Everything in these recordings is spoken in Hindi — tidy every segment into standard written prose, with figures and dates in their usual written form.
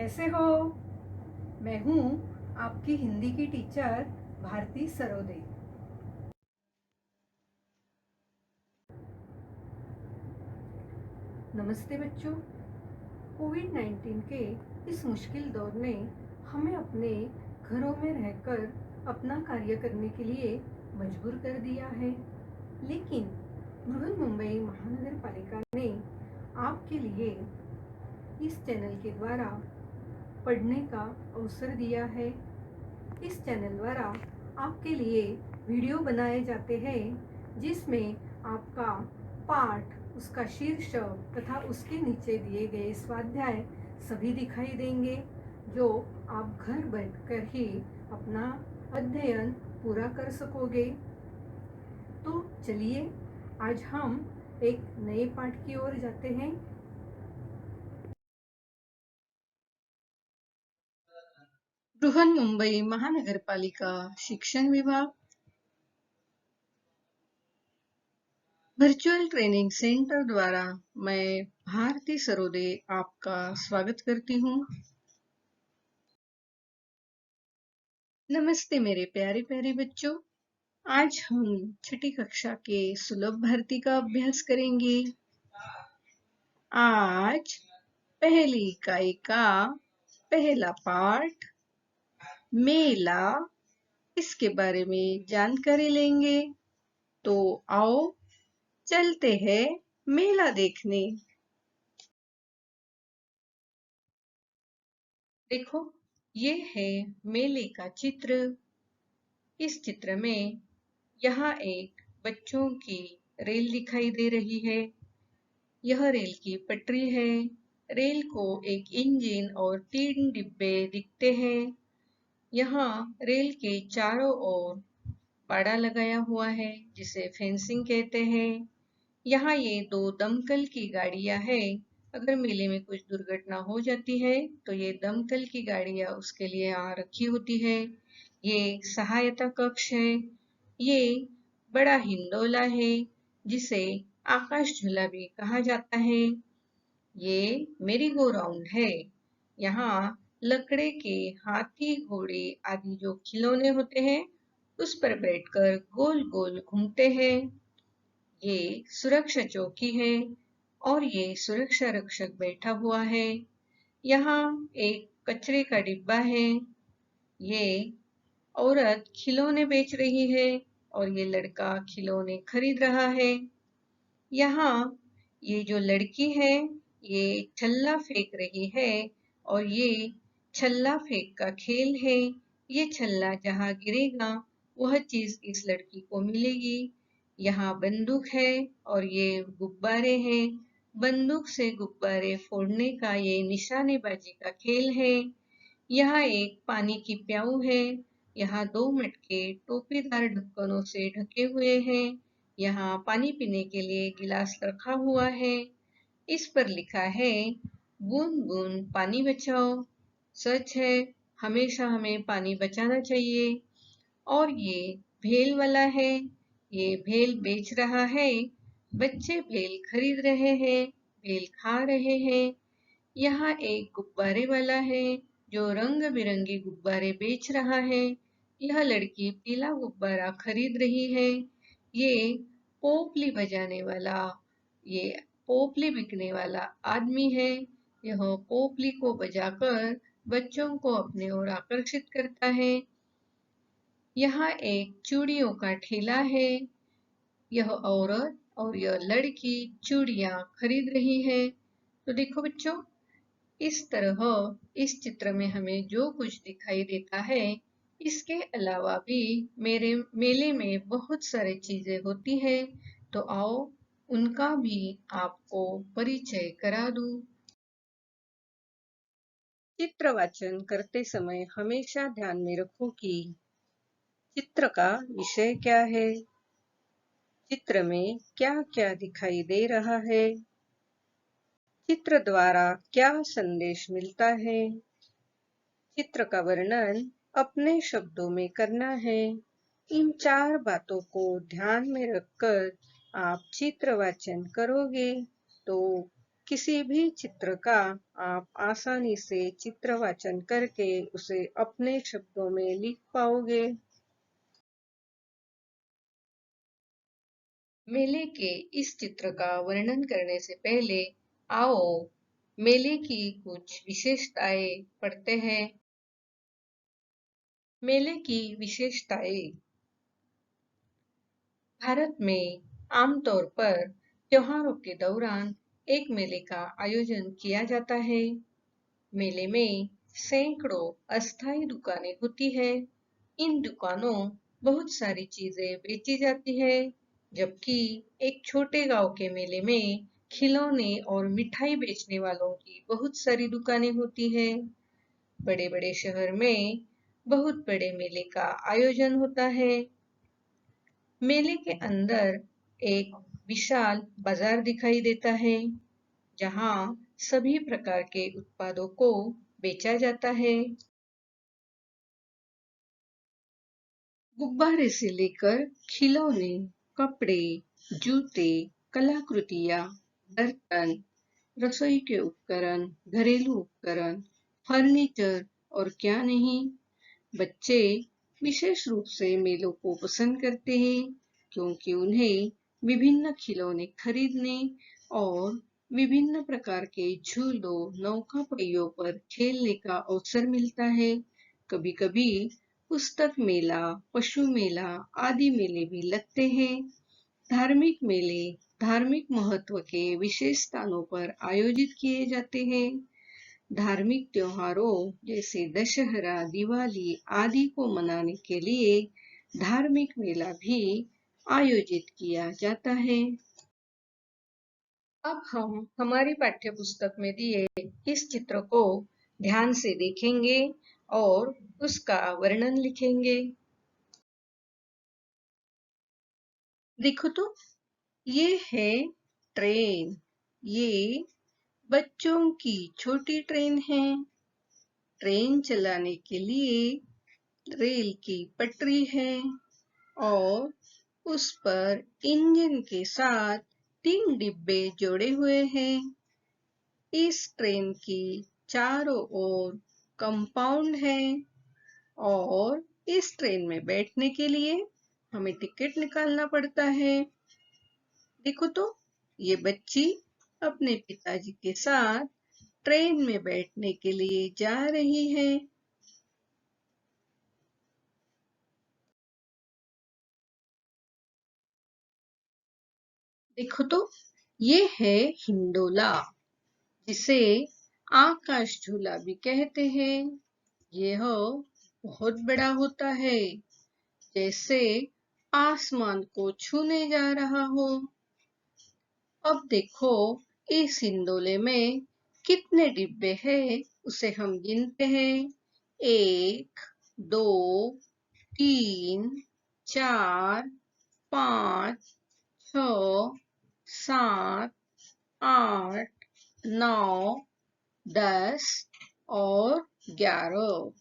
कैसे हो? मैं हूँ आपकी हिंदी की टीचर भारती सरोदे। नमस्ते बच्चों। कोविड-19 के इस मुश्किल दौर ने हमें अपने घरों में रहकर अपना कार्य करने के लिए मजबूर कर दिया है, लेकिन बृहन्मुंबई महानगर पालिका ने आपके लिए इस चैनल के द्वारा पढ़ने का अवसर दिया है। इस चैनल द्वारा आपके लिए वीडियो बनाए जाते हैं जिसमें आपका पाठ, उसका शीर्षक तथा उसके नीचे दिए गए स्वाध्याय सभी दिखाई देंगे, जो आप घर बैठकर ही अपना अध्ययन पूरा कर सकोगे। तो चलिए आज हम एक नए पाठ की ओर जाते हैं। बृहन्मुंबई महानगरपालिका शिक्षण विभाग वर्चुअल ट्रेनिंग सेंटर द्वारा मैं भारती सरोदे आपका स्वागत करती हूँ। नमस्ते मेरे प्यारे प्यारे बच्चों। आज हम छठी कक्षा के सुलभ भारती का अभ्यास करेंगे। आज पहली इकाई का पहला पाठ मेला, इसके बारे में जानकारी लेंगे। तो आओ चलते हैं मेला देखने। देखो, ये है मेले का चित्र। इस चित्र में यहाँ एक बच्चों की रेल दिखाई दे रही है। यह रेल की पटरी है। रेल को एक इंजन और 3 डिब्बे दिखते हैं। यहाँ रेल के चारों ओर बाड़ा लगाया हुआ है, जिसे फेंसिंग कहते हैं। यहाँ ये 2 दमकल की गाड़ियां हैं। अगर मेले में कुछ दुर्घटना हो जाती है तो ये दमकल की गाड़ियां उसके लिए यहाँ रखी होती है। ये सहायता कक्ष है। ये बड़ा हिंडोला है, जिसे आकाश झूला भी कहा जाता है। ये मेरी गो राउंड है। यहाँ लकड़े के हाथी, घोड़े आदि जो खिलौने होते हैं उस पर बैठकर गोल गोल घूमते हैं। ये सुरक्षा चौकी है और ये सुरक्षा रक्षक बैठा हुआ है। यहाँ एक कचरे का डिब्बा है। ये औरत खिलौने बेच रही है और ये लड़का खिलौने खरीद रहा है। यहाँ ये जो लड़की है ये छल्ला फेंक रही है और ये छल्ला फेंक का खेल है। ये छल्ला जहाँ गिरेगा वह चीज इस लड़की को मिलेगी। यहाँ बंदूक है और ये गुब्बारे हैं। बंदूक से गुब्बारे फोड़ने का ये निशानेबाजी का खेल है। यहाँ एक पानी की प्याऊ है। यहाँ 2 मटके टोपीदार ढक्कनों से ढके हुए हैं। यहाँ पानी पीने के लिए गिलास रखा हुआ है। इस पर लिखा है, बूंद बूंद पानी बचाओ। सच है, हमेशा हमें पानी बचाना चाहिए। और ये भेल वाला है। ये भेल बेच रहा है। बच्चे भेल खरीद रहे हैं, भेल खा रहे हैं। यहाँ एक गुब्बारे वाला है जो रंग बिरंगे गुब्बारे बेच रहा है। यह लड़की पीला गुब्बारा खरीद रही है। ये पोपली बजाने वाला, ये पोपली बिकने वाला आदमी है। यह पोपली को बजाकर बच्चों को अपने ओर आकर्षित करता है। यहाँ एक चूड़ियों का ठेला है। यह औरत और यह लड़की चूड़ियां खरीद रही है। तो देखो बच्चों, इस तरह इस चित्र में हमें जो कुछ दिखाई देता है, इसके अलावा भी मेरे मेले में बहुत सारी चीजें होती है। तो आओ उनका भी आपको परिचय करा दूं। चित्र वाचन करते समय हमेशा ध्यान में रखो कि चित्र का विषय क्या है, चित्र में क्या क्या दिखाई दे रहा है, चित्र द्वारा क्या संदेश मिलता है। चित्र का वर्णन अपने शब्दों में करना है। इन 4 बातों को ध्यान में रखकर आप चित्र वाचन करोगे तो किसी भी चित्र का आप आसानी से चित्रवाचन करके उसे अपने शब्दों में लिख पाओगे। मेले के इस चित्र का वर्णन करने से पहले आओ मेले की कुछ विशेषताएं पढ़ते हैं। मेले की विशेषताएं। भारत में आमतौर पर त्योहारों के दौरान एक मेले का आयोजन किया जाता है। मेले में सैकड़ों अस्थायी दुकानें होती है। इन दुकानों बहुत सारी चीजें बेची जाती है, जबकि एक छोटे गांव के मेले में खिलौने और मिठाई बेचने वालों की बहुत सारी दुकानें होती है। बड़े-बड़े शहर में बहुत बड़े मेले का आयोजन होता है। मेले के अंदर एक विशाल बाजार दिखाई देता है, जहां सभी प्रकार के उत्पादों को बेचा जाता है। गुब्बारे से लेकर खिलौने, कपड़े, जूते, कलाकृतियां, बर्तन, रसोई के उपकरण, घरेलू उपकरण, फर्नीचर और क्या नहीं। बच्चे विशेष रूप से मेलों को पसंद करते हैं, क्योंकि उन्हें विभिन्न खिलौने खरीदने और विभिन्न प्रकार के झूलों, नौका पहियों पर खेलने का अवसर मिलता है। कभी-कभी पुस्तक मेला, पशु मेला आदि मेले भी लगते हैं। धार्मिक मेले धार्मिक महत्व के विशेष स्थानों पर आयोजित किए जाते हैं। धार्मिक त्योहारों जैसे दशहरा, दिवाली आदि को मनाने के लिए धार्मिक मेला भी आयोजित किया जाता है। अब हम हमारी पाठ्य पुस्तक में दिए इस चित्र को ध्यान से देखेंगे और उसका वर्णन लिखेंगे। देखो तो, ये है ट्रेन। ये बच्चों की छोटी ट्रेन है। ट्रेन चलाने के लिए रेल की पटरी है और उस पर इंजन के साथ 3 डिब्बे जोड़े हुए हैं। इस ट्रेन की चारों ओर कंपाउंड है और इस ट्रेन में बैठने के लिए हमें टिकट निकालना पड़ता है। देखो तो, ये बच्ची अपने पिताजी के साथ ट्रेन में बैठने के लिए जा रही है। देखो तो, ये है हिंडोला, जिसे आकाश झूला भी कहते हैं। यह बहुत बड़ा होता है, जैसे आसमान को छूने जा रहा हो। अब देखो, इस हिंडोले में कितने डिब्बे हैं, उसे हम गिनते हैं। 1, 2, 3, 4, 5, 6, 7, 8, 9, 10 और 11।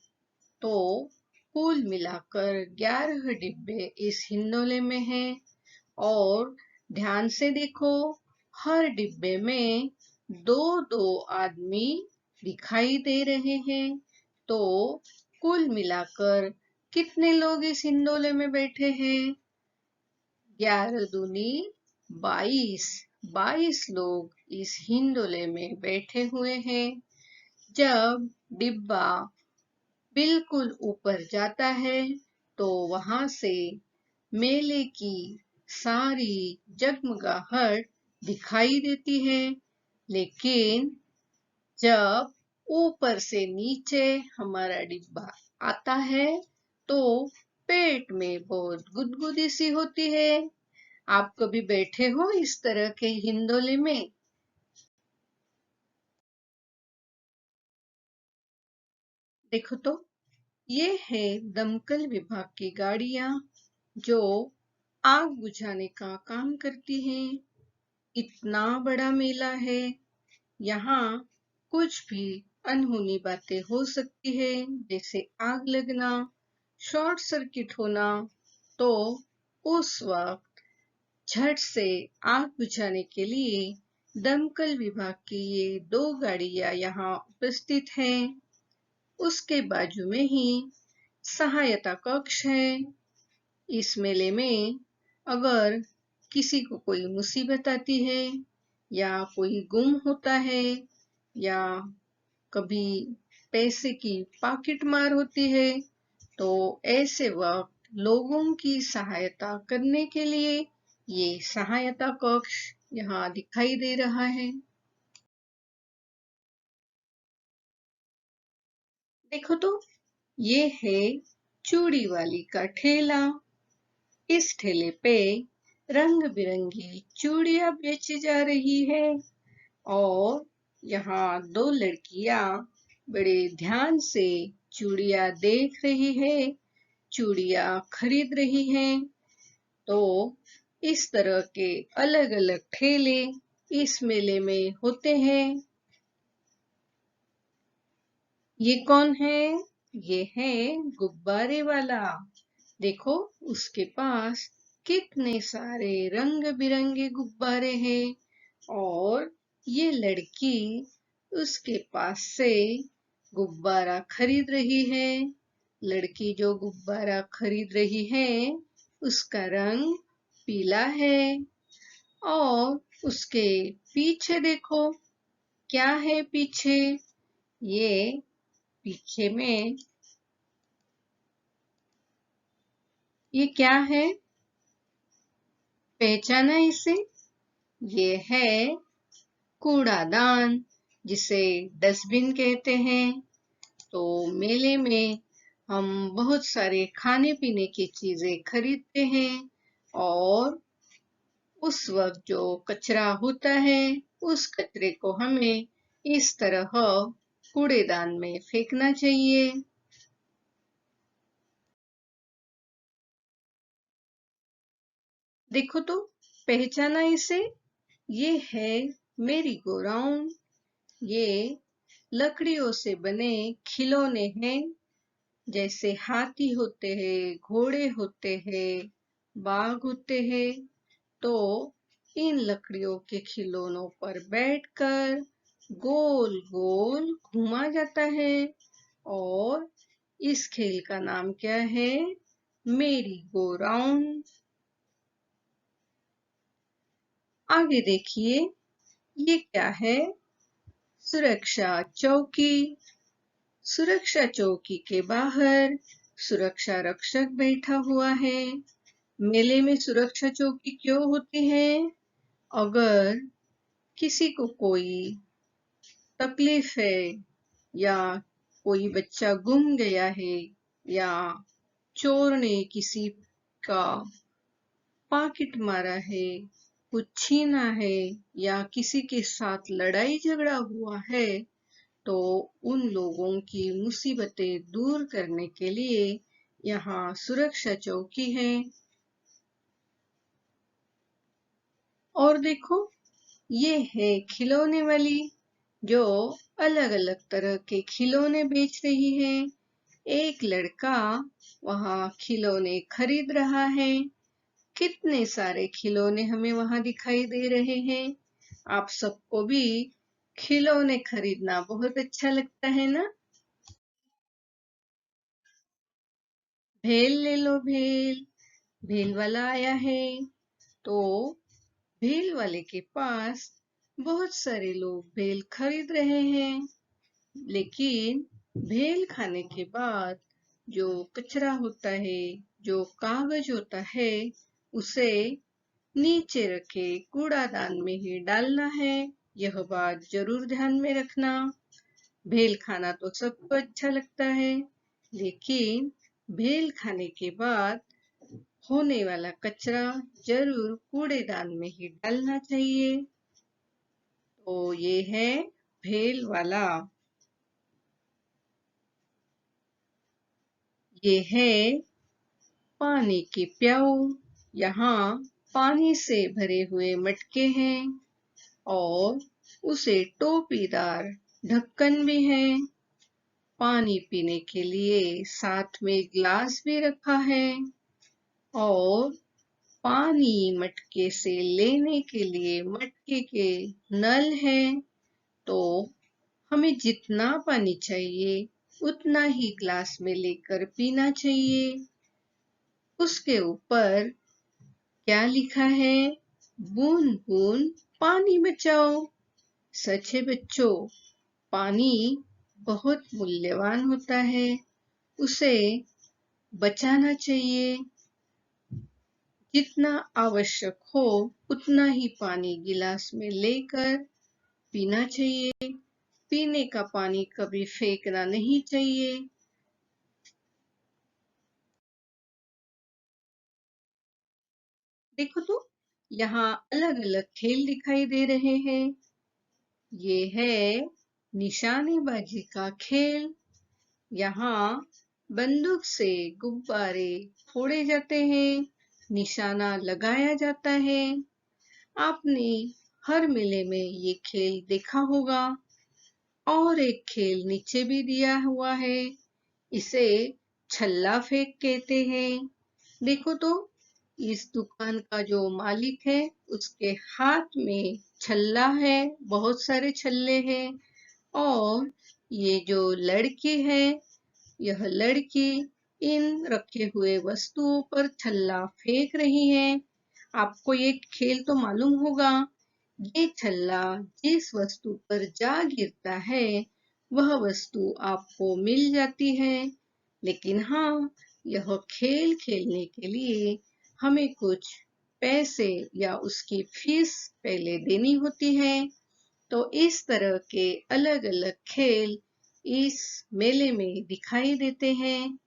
तो कुल मिलाकर 11 डिब्बे इस हिंडोले में हैं। और ध्यान से देखो, हर डिब्बे में 2-2 आदमी दिखाई दे रहे हैं। तो कुल मिलाकर कितने लोग इस हिंडोले में बैठे हैं? 11 दूनी 22। 22 लोग इस हिंडोले में बैठे हुए हैं। जब डिब्बा बिल्कुल ऊपर जाता है, तो वहां से मेले की सारी जगमगाहट दिखाई देती है। लेकिन जब ऊपर से नीचे हमारा डिब्बा आता है, तो पेट में बहुत गुदगुदी सी होती है। आप कभी बैठे हो इस तरह के हिंडोले में? देखो तो, ये है दमकल विभाग की गाड़ियां, जो आग बुझाने का काम करती हैं। इतना बड़ा मेला है, यहाँ कुछ भी अनहोनी बातें हो सकती है, जैसे आग लगना, शॉर्ट सर्किट होना। तो उस वक्त झट से आग बुझाने के लिए दमकल विभाग की ये 2 गाड़ियां यहाँ उपस्थित हैं। उसके बाजू में ही सहायता कक्ष है। इस मेले में अगर किसी को कोई मुसीबत आती है या कोई गुम होता है या कभी पैसे की पॉकेट मार होती है, तो ऐसे वक्त लोगों की सहायता करने के लिए ये सहायता कक्ष यहाँ दिखाई दे रहा है। देखो तो, ये है चूड़ी वाली का ठेला। इस ठेले पे रंग बिरंगी चूड़ियां बेची जा रही है और यहाँ 2 लड़कियां बड़े ध्यान से चूड़ियां देख रही है, चूड़ियां खरीद रही हैं। तो इस तरह के अलग-अलग ठेले इस मेले में होते हैं। ये कौन है? ये है गुब्बारे वाला। देखो, उसके पास कितने सारे रंग बिरंगे गुब्बारे हैं और ये लड़की उसके पास से गुब्बारा खरीद रही है। लड़की जो गुब्बारा खरीद रही है उसका रंग पीला है और उसके पीछे देखो, क्या है पीछे? ये पीछे में ये क्या है? पहचाना इसे? ये है कूड़ादान, जिसे डस्टबिन कहते हैं। तो मेले में हम बहुत सारे खाने पीने की चीजें खरीदते हैं और उस वक्त जो कचरा होता है उस कचरे को हमें इस तरह कूड़ेदान में फेंकना चाहिए। देखो तो, पहचाना इसे? ये है मेरी गो राउंड। ये लकड़ियों से बने खिलौने हैं। जैसे हाथी होते हैं, घोड़े होते हैं, बाघ होते हैं। तो इन लकड़ियों के खिलौनों पर बैठकर गोल गोल घूमा जाता है और इस खेल का नाम क्या है? मेरी गो राउंड। आगे देखिए, ये क्या है? सुरक्षा चौकी। सुरक्षा चौकी के बाहर सुरक्षा रक्षक बैठा हुआ है। मेले में सुरक्षा चौकी क्यों होती है? अगर किसी को कोई तकलीफ है या कोई बच्चा गुम गया है या चोर ने किसी का पॉकेट मारा है, कुछ छीना है या किसी के साथ लड़ाई झगड़ा हुआ है, तो उन लोगों की मुसीबतें दूर करने के लिए यहाँ सुरक्षा चौकी है। और देखो, ये है खिलौने वाली, जो अलग-अलग तरह के खिलौने बेच रही है। एक लड़का वहाँ खिलौने खरीद रहा है। कितने सारे खिलौने हमें वहाँ दिखाई दे रहे हैं। आप सबको भी खिलौने खरीदना बहुत अच्छा लगता है ना? भेल ले लो भेल। भेल वाला आया है। तो भेल वाले के पास बहुत सारे लोग भेल खरीद रहे हैं, लेकिन भेल खाने के बाद जो कचरा होता है, जो कागज होता है, उसे नीचे रखे कूड़ादान में ही डालना है। यह बात जरूर ध्यान में रखना। भेल खाना तो सबको अच्छा लगता है, लेकिन भेल खाने के बाद होने वाला कचरा जरूर कूड़ेदान में ही डालना चाहिए। तो ये है भेल वाला। ये है पानी के प्याऊ। यहाँ पानी से भरे हुए मटके हैं और उसे टोपीदार ढक्कन भी है। पानी पीने के लिए साथ में ग्लास भी रखा है और पानी पानी मटके से लेने के लिए मटके के नल हैं, तो हमें जितना पानी चाहिए उतना ही ग्लास में लेकर पीना चाहिए। उसके ऊपर क्या लिखा है? बूंद बूंद पानी बचाओ। सच है बच्चों, पानी बहुत मूल्यवान होता है, उसे बचाना चाहिए। जितना आवश्यक हो उतना ही पानी गिलास में लेकर पीना चाहिए। पीने का पानी कभी फेंकना नहीं चाहिए। देखो तो, यहाँ अलग अलग खेल दिखाई दे रहे हैं। ये है निशानेबाजी का खेल। यहाँ बंदूक से गुब्बारे फोड़े जाते हैं, निशाना लगाया जाता है। आपने हर मेले में ये खेल देखा होगा। और एक खेल नीचे भी दिया हुआ है, इसे छल्ला फेंक कहते हैं। देखो तो, इस दुकान का जो मालिक है उसके हाथ में छल्ला है, बहुत सारे छल्ले हैं। और ये जो लड़की है, यह लड़की इन रखे हुए वस्तुओं पर छल्ला फेंक रही है। आपको ये खेल तो मालूम होगा। ये छल्ला जिस वस्तु पर जा गिरता है वह वस्तु आपको मिल जाती है। लेकिन हाँ, यह खेल खेलने के लिए हमें कुछ पैसे या उसकी फीस पहले देनी होती है। तो इस तरह के अलग अलग खेल इस मेले में दिखाई देते हैं।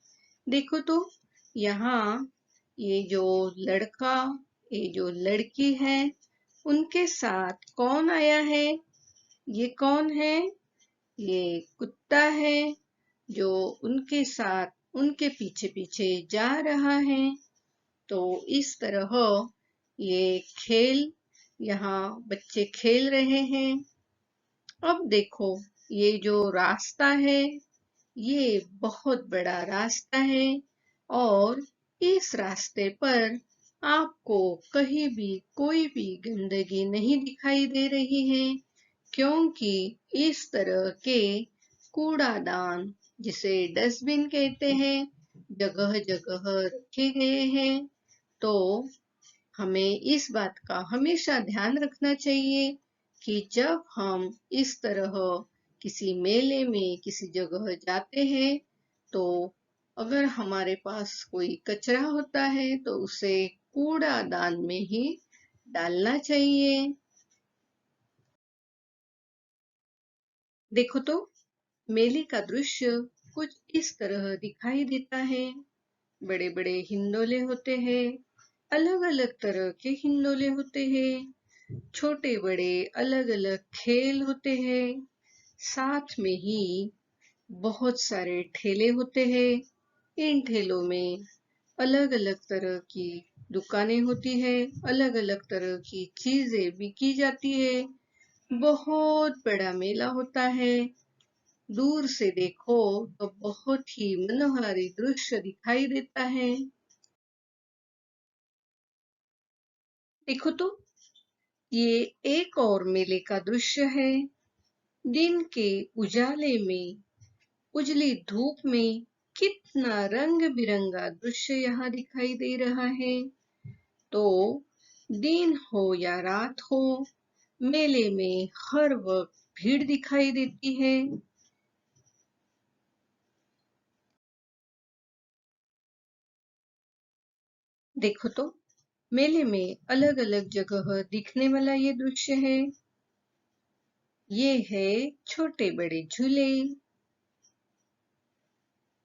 देखो तो, यहाँ ये जो लड़का, ये जो लड़की है, उनके साथ कौन आया है? ये कौन है? ये कुत्ता है जो उनके साथ उनके पीछे पीछे जा रहा है। तो इस तरह ये खेल यहाँ बच्चे खेल रहे हैं। अब देखो, ये जो रास्ता है, ये बहुत बड़ा रास्ता है और इस रास्ते पर आपको कहीं भी कोई भी गंदगी नहीं दिखाई दे रही है, क्योंकि इस तरह के कूड़ादान, जिसे डस्टबिन कहते हैं, जगह जगह रखे गए हैं। तो हमें इस बात का हमेशा ध्यान रखना चाहिए कि जब हम इस तरह किसी मेले में किसी जगह जाते हैं, तो अगर हमारे पास कोई कचरा होता है तो उसे कूड़ादान में ही डालना चाहिए। देखो तो, मेले का दृश्य कुछ इस तरह दिखाई देता है। बड़े बड़े हिंडोले होते हैं, अलग अलग तरह के हिंडोले होते हैं। छोटे बड़े अलग अलग खेल होते हैं। साथ में ही बहुत सारे ठेले होते हैं। इन ठेलों में अलग अलग तरह की दुकानें होती है, अलग अलग तरह की चीजें बिकी जाती है। बहुत बड़ा मेला होता है। दूर से देखो तो बहुत ही मनोहारी दृश्य दिखाई देता है। देखो तो, ये एक और मेले का दृश्य है। दिन के उजाले में, उजली धूप में कितना रंग बिरंगा दृश्य यहाँ दिखाई दे रहा है। तो दिन हो या रात हो, मेले में हर वक्त भीड़ दिखाई देती है। देखो तो, मेले में अलग अलग जगह दिखने वाला ये दृश्य है। ये है छोटे बड़े झूले,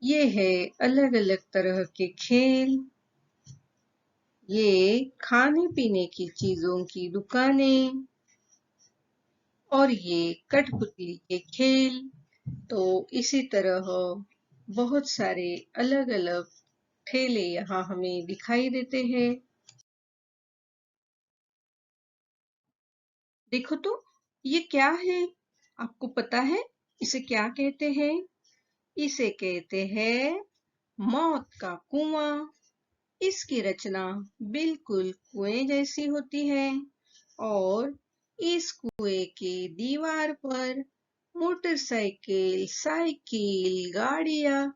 ये है अलग अलग तरह के खेल, ये खाने पीने की चीजों की दुकानें, और ये कठपुतली के खेल। तो इसी तरह बहुत सारे अलग अलग ठेले यहाँ हमें दिखाई देते हैं। देखो तो, ये क्या है? आपको पता है इसे क्या कहते हैं? इसे कहते हैं मौत का कुआं। इसकी रचना बिल्कुल कुएं जैसी होती है और इस कुएं के दीवार पर मोटरसाइकिल, साइकिल, गाड़ियां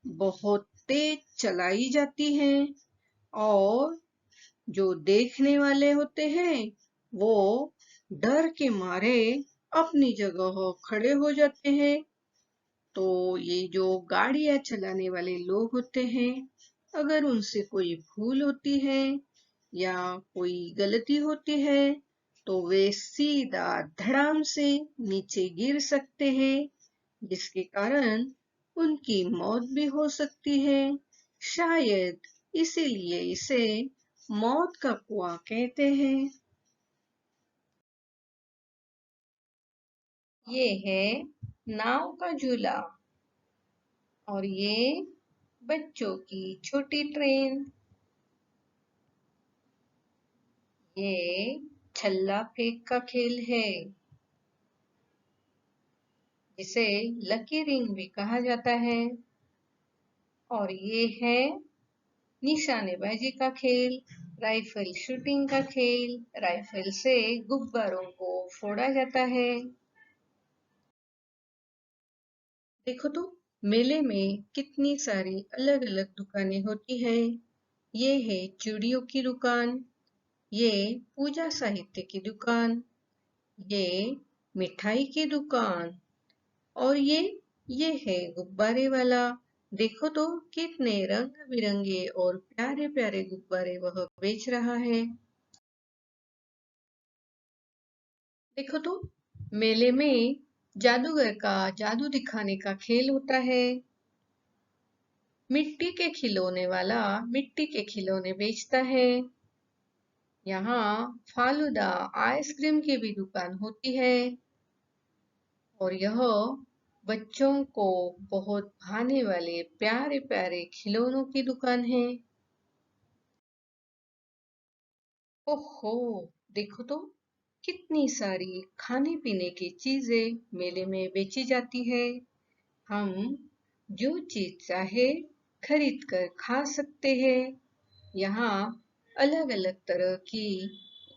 बहुत तेज चलाई जाती हैं और जो देखने वाले होते हैं वो डर के मारे अपनी जगह खड़े हो जाते हैं। तो ये जो गाड़ियां चलाने वाले लोग होते हैं, अगर उनसे कोई भूल होती है या कोई गलती होती है तो वे सीधा धड़ाम से नीचे गिर सकते हैं, जिसके कारण उनकी मौत भी हो सकती है। शायद इसीलिए इसे मौत का कुआं कहते हैं। ये है नाव का झूला और ये बच्चों की छोटी ट्रेन। ये छल्ला फेंक का खेल है, जिसे लकी रिंग भी कहा जाता है। और ये है निशानेबाजी का खेल, राइफल शूटिंग का खेल। राइफल से गुब्बारों को फोड़ा जाता है। देखो तो मेले में कितनी सारी अलग अलग दुकानें होती है। ये है चूड़ियों की दुकान, ये पूजा साहित्य की दुकान, ये मिठाई की दुकान और ये है गुब्बारे वाला। देखो तो कितने रंग बिरंगे और प्यारे प्यारे गुब्बारे वह बेच रहा है। देखो तो मेले में जादूगर का जादू दिखाने का खेल होता है। मिट्टी के खिलौने वाला मिट्टी के खिलौने बेचता है। यहाँ फालूदा आइसक्रीम की भी दुकान होती है और यह बच्चों को बहुत भाने वाले प्यारे प्यारे खिलौनों की दुकान है। ओहो, देखो तो कितनी सारी खाने पीने की चीजें मेले में बेची जाती है। हम जो चीज चाहे खरीद कर खा सकते हैं। यहाँ अलग अलग तरह की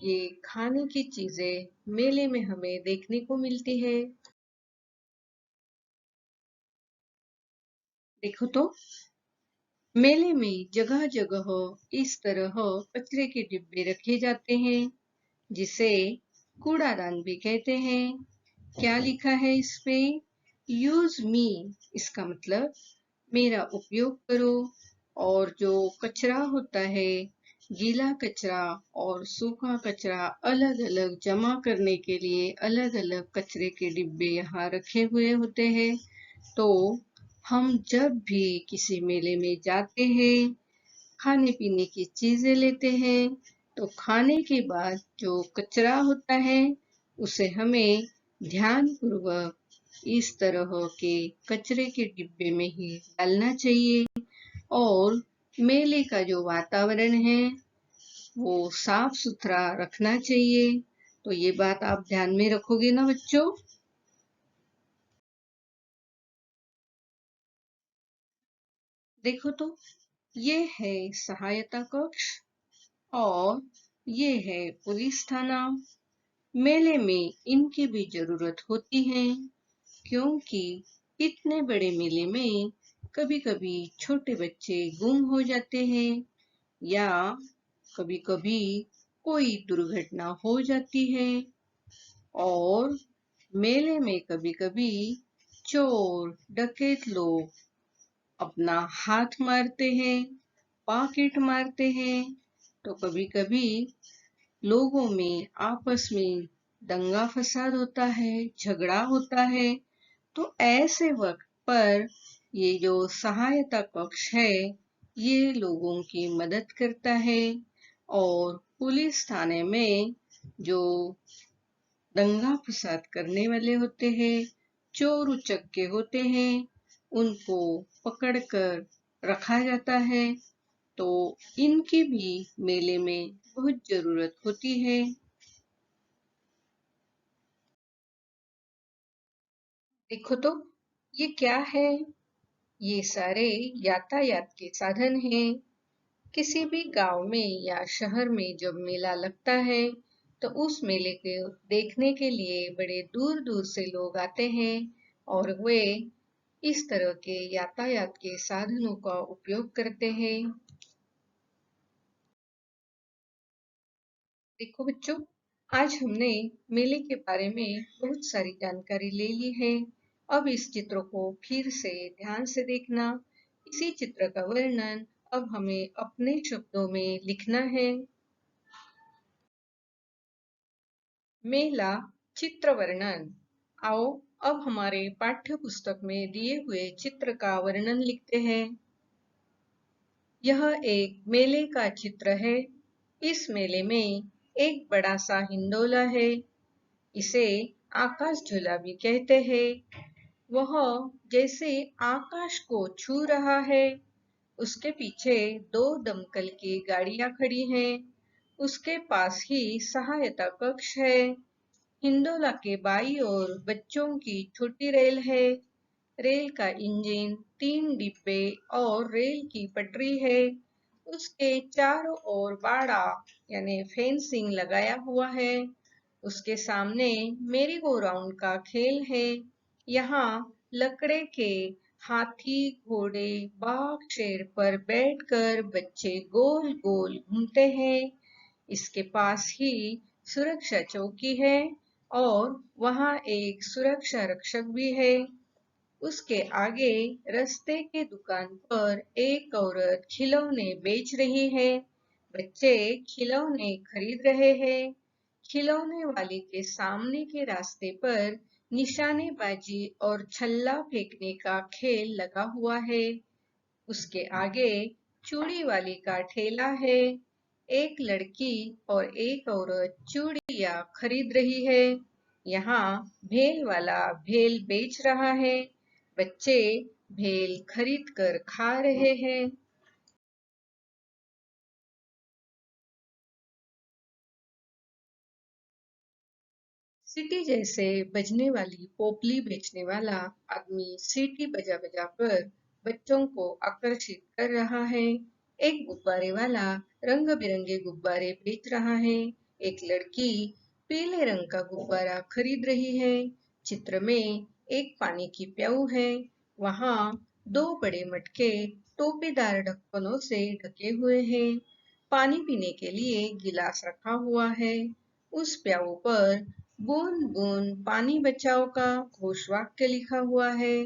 ये खाने की चीजें मेले में हमें देखने को मिलती है। देखो तो मेले में जगह जगह इस तरह कचरे के डिब्बे रखे जाते हैं, जिसे कूड़ादान भी कहते हैं। क्या लिखा है इस पे? Use me. इसका मतलब मेरा उपयोग करो। और जो कचरा होता है, गीला कचरा और सूखा कचरा अलग अलग जमा करने के लिए अलग अलग कचरे के डिब्बे यहाँ रखे हुए होते हैं। तो हम जब भी किसी मेले में जाते हैं, खाने पीने की चीजें लेते हैं, तो खाने के बाद जो कचरा होता है उसे हमें ध्यानपूर्वक इस तरह के कचरे के डिब्बे में ही डालना चाहिए। और मेले का जो वातावरण है वो साफ सुथरा रखना चाहिए। तो ये बात आप ध्यान में रखोगे ना बच्चों? देखो तो ये है सहायता कक्ष और ये है पुलिस थाना। मेले में इनकी भी जरूरत होती है, क्योंकि इतने बड़े मेले में कभी-कभी छोटे बच्चे गुम हो जाते हैं या कभी-कभी कोई दुर्घटना हो जाती है और मेले में कभी-कभी चोर डकैत लोग अपना हाथ मारते हैं, पॉकेट मारते हैं। तो कभी-कभी लोगों में आपस में दंगा फसाद होता है, झगड़ा होता है। तो ऐसे वक्त पर ये जो सहायता कक्ष है, ये लोगों की मदद करता है। और पुलिस थाने में जो दंगा फसाद करने वाले होते हैं, चोर उचक्के होते हैं, उनको पकड़कर रखा जाता है। तो इनकी भी मेले में बहुत जरूरत होती है। देखो तो ये क्या है? ये सारे यातायात के साधन हैं। किसी भी गांव में या शहर में जब मेला लगता है तो उस मेले को देखने के लिए बड़े दूर दूर से लोग आते हैं और वे इस तरह के यातायात के साधनों का उपयोग करते हैं। देखो बच्चों, आज हमने मेले के बारे में बहुत सारी जानकारी ले ली है। अब इस चित्र को फिर से ध्यान से देखना। इसी चित्र का वर्णन अब हमें अपने शब्दों में लिखना है। मेला चित्र वर्णन। आओ अब हमारे पाठ्य पुस्तक में दिए हुए चित्र का वर्णन लिखते हैं। यह एक मेले का चित्र है। इस मेले में एक बड़ा सा हिंडोला है। इसे आकाश झूला भी कहते हैं। वह जैसे आकाश को छू रहा है। उसके पीछे दो दमकल की गाड़ियां खड़ी हैं। उसके पास ही सहायता कक्ष है। हिंडोला के बाईं ओर बच्चों की छोटी रेल है। रेल का इंजन, 3 डिब्बे और रेल की पटरी है। उसके चारों ओर बाड़ा यानी फेंसिंग लगाया हुआ है। उसके सामने मेरी गो राउंड का खेल है। यहाँ लकड़े के हाथी, घोड़े, बाघ, शेर पर बैठकर बच्चे गोल गोल घूमते हैं। इसके पास ही सुरक्षा चौकी है और वहाँ एक सुरक्षा रक्षक भी है। उसके आगे रास्ते के दुकान पर एक औरत खिलौने बेच रही है। बच्चे खिलौने खरीद रहे हैं। खिलौने वाले के सामने के रास्ते पर निशानेबाजी और छल्ला फेंकने का खेल लगा हुआ है। उसके आगे चूड़ी वाली का ठेला है। एक लड़की और एक औरत चूड़ियां खरीद रही है। यहाँ भेल वाला भेल बेच रहा है। बच्चे भेल खरीद कर खा रहे हैं। सीटी जैसे बजने वाली पोपली बेचने वाला आदमी सीटी बजा बजा कर बच्चों को आकर्षित कर रहा है। एक गुब्बारे वाला रंग बिरंगे गुब्बारे बेच रहा है। एक लड़की पीले रंग का गुब्बारा खरीद रही है। चित्र में एक पानी की प्याऊ है। वहाँ दो बड़े मटके टोपीदार ढक्कनों से ढके हुए हैं। पानी पीने के लिए गिलास रखा हुआ है। उस प्याऊ पर बूंद बूंद पानी बचाओ का घोष वाक्य लिखा हुआ है।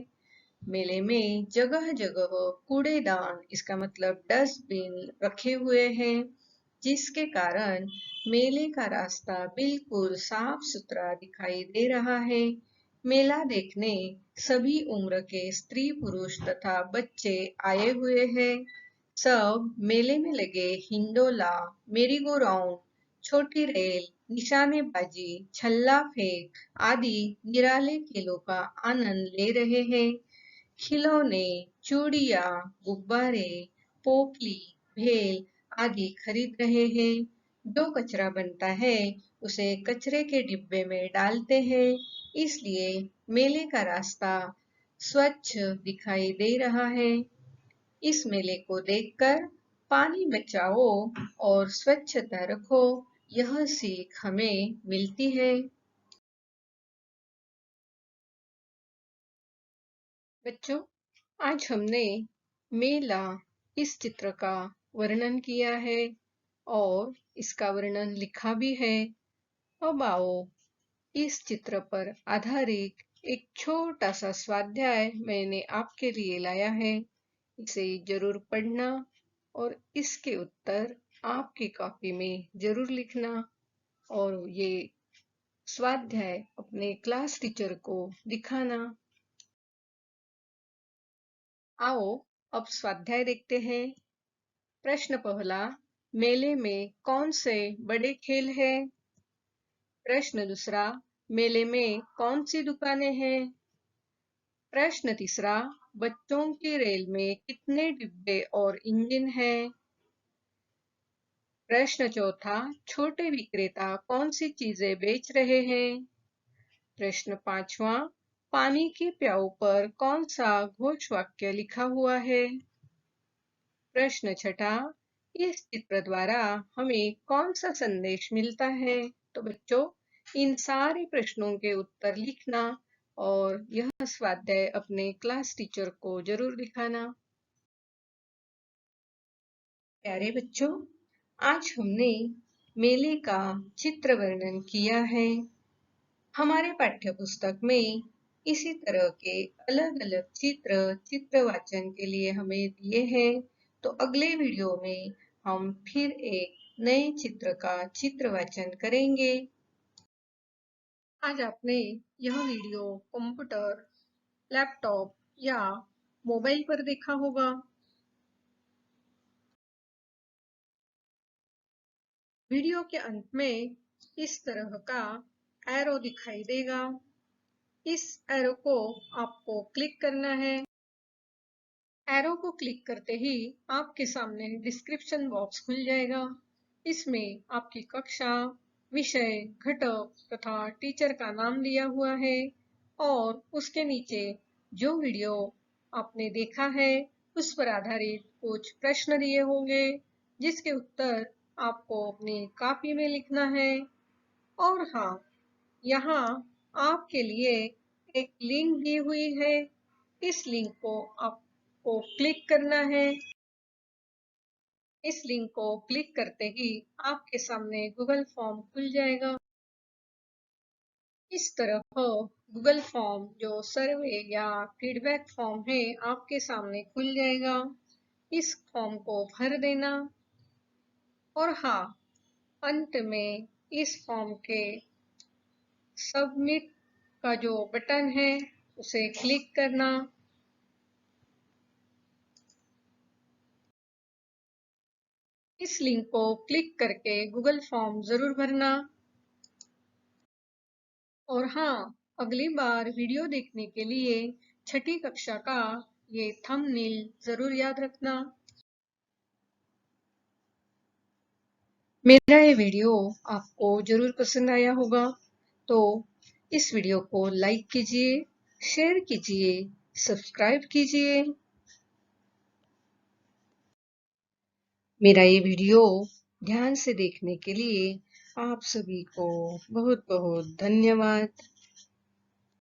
मेले में जगह जगह कूड़ेदान, इसका मतलब डस्टबिन रखे हुए हैं, जिसके कारण मेले का रास्ता बिल्कुल साफ सुथरा दिखाई दे रहा है। मेला देखने सभी उम्र के स्त्री पुरुष तथा बच्चे आए हुए हैं। सब मेले में लगे हिंडोला, मेरी गो राउंड, छोटी रेल, निशानेबाजी, छल्ला फेंक आदि निराले खेलों का आनंद ले रहे हैं। खिलौने, चूड़ियां, गुब्बारे, पोपली, भेल आदि खरीद रहे हैं। जो कचरा बनता है उसे कचरे के डिब्बे में डालते हैं। इसलिए मेले का रास्ता स्वच्छ दिखाई दे रहा है। इस मेले को देखकर पानी बचाओ और स्वच्छता रखो, यह सीख हमें मिलती है। बच्चों, आज हमने मेला इस चित्र का वर्णन किया है और इसका वर्णन लिखा भी है। अब आओ इस चित्र पर आधारित एक छोटा सा स्वाध्याय मैंने आपके लिए लाया है। इसे जरूर पढ़ना और इसके उत्तर आपकी कॉपी में जरूर लिखना और ये स्वाध्याय अपने क्लास टीचर को दिखाना। आओ अब स्वाध्याय देखते हैं। प्रश्न पहला, मेले में कौन से बड़े खेल हैं? प्रश्न दूसरा, मेले में कौन सी दुकानें हैं? प्रश्न तीसरा, बच्चों की रेल में कितने डिब्बे और इंजन हैं? प्रश्न चौथा, छोटे विक्रेता कौन सी चीजें बेच रहे हैं? प्रश्न पांचवा, पानी की प्याऊ पर कौन सा घोष वाक्य लिखा हुआ है? प्रश्न छठा, इस चित्र द्वारा हमें कौन सा संदेश मिलता है? तो बच्चों, इन सारे प्रश्नों के उत्तर लिखना और यह स्वाध्याय अपने क्लास टीचर को जरूर दिखाना। प्यारे बच्चों, आज हमने मेले का चित्र वर्णन किया है। हमारे पाठ्य पुस्तक में इसी तरह के अलग-अलग चित्र वाचन के लिए हमें दिए हैं। तो अगले वीडियो में हम फिर एक नए चित्र का चित्र वाचन करेंगे। आज आपने यह वीडियो कंप्यूटर, लैपटॉप या मोबाइल पर देखा होगा। वीडियो के अंत में इस तरह का एरो दिखाई देगा। इस एरो को आपको क्लिक करना है। एरो को क्लिक करते ही आपके सामने डिस्क्रिप्शन बॉक्स खुल जाएगा। इसमें आपकी कक्षा, विषय, घटक तथा टीचर का नाम दिया हुआ है और उसके नीचे जो वीडियो आपने देखा है उस पर आधारित कुछ प्रश्न दिए होंगे, जिसके उत्तर आपको अपनी कॉपी में लिखना है। और हाँ, यहाँ आपके लिए एक लिंक दी हुई है। इस लिंक को आपको क्लिक करना है। इस लिंक को क्लिक करते ही आपके सामने गूगल फॉर्म खुल जाएगा। इस तरह गूगल फॉर्म जो सर्वे या फीडबैक फॉर्म है आपके सामने खुल जाएगा। इस फॉर्म को भर देना और हाँ, अंत में इस फॉर्म के सबमिट का जो बटन है उसे क्लिक करना। इस लिंक को क्लिक करके गूगल फॉर्म जरूर भरना। और हाँ, अगली बार वीडियो देखने के लिए छठी कक्षा का ये थंबनेल जरूर याद रखना। मेरा ये वीडियो आपको जरूर पसंद आया होगा, तो इस वीडियो को लाइक कीजिए, शेयर कीजिए, सब्सक्राइब कीजिए। मेरा ये वीडियो ध्यान से देखने के लिए आप सभी को बहुत बहुत धन्यवाद।